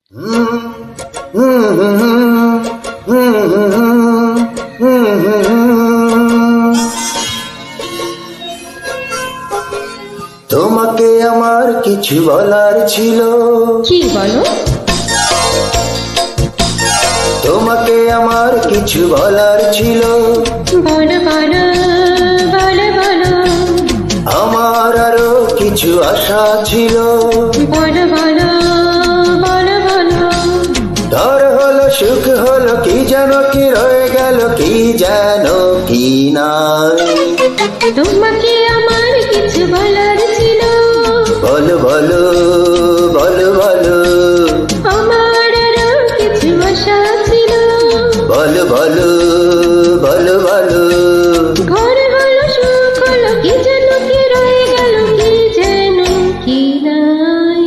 তোমাকে আমার কিছু বলার ছিল। কি বলো? তোমাকে আমার কিছু বলার ছিল। বলো বলো বলো বলো। আমার আরো কিছু আশা ছিল। বলো বলো বলো বলো। ধর হলো সুখ হলো কি যেন কি রয়ে গেল কি যেন কি নাই। তোমাকে আমার কিছু বলার ছিল। বলো বলো বলো বলো। আমার আরো কিছু আশা ছিল। বলো বলো বলো বলো। ঘরে হলো সুখ হলো কি যেন কি রয়ে গেল কি যেন কি নাই।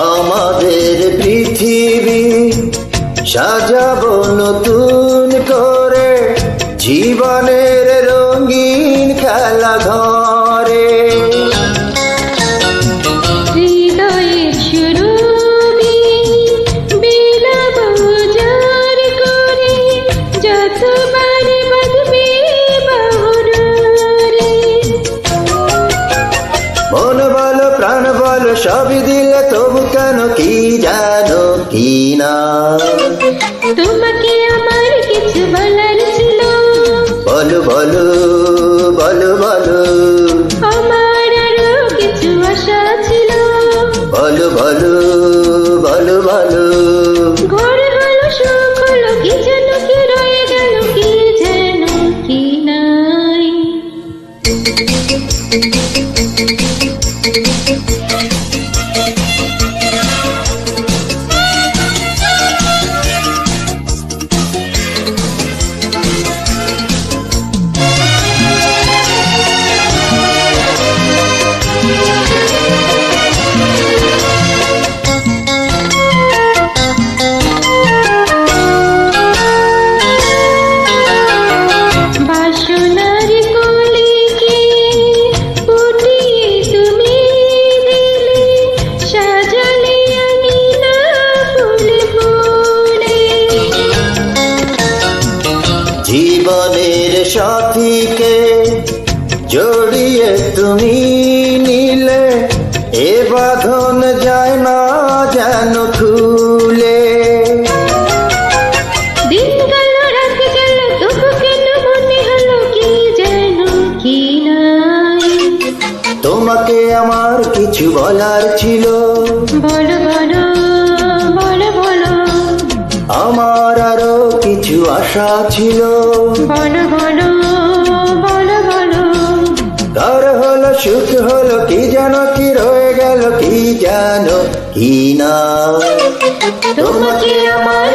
আমাদের পৃথিবী সাজাবো নতুন করে জীবনের রঙিন খেলা ঘরে। হৃদয়ের সুরভি বিলাপ উজাড় করে যতবার বাঁধবে বাহুরে। মন বলো প্রাণ বলো সবই দিলে তবু কেন কি জানো কি না। তোমাকে আমার কিছু বলার ছিল। বলো বলো বলো বলো। আমার আরো কিছু আশা ছিল। বলো বলো বলো বলো। ঘরে হলো সুখ হলো কি যেন কি রয়ে গেল কি যেন কি নাই। বাসনার কলিকে ফুটিয়ে তুমি দিলে সাজালে আঙিনা ফুলে ফুলে। জীবনের সাথীকে জড়িয়ে তুমি নিলে এ বাঁধন যায় না যেন খুলে। দিন গেল রাত গেল তবু কেন মনে হলো কি যেন কি নাই। তোমাকে আমার কিছু বলার ছিল। বলো বলো বলো বলো। আমার আরো কিছু আশা ছিল। বলো বলো বলো বলো। ধর হলো সুখ হলো কি যেন কি রয়ে গেল কি যেন কি না। তোমাকে আমার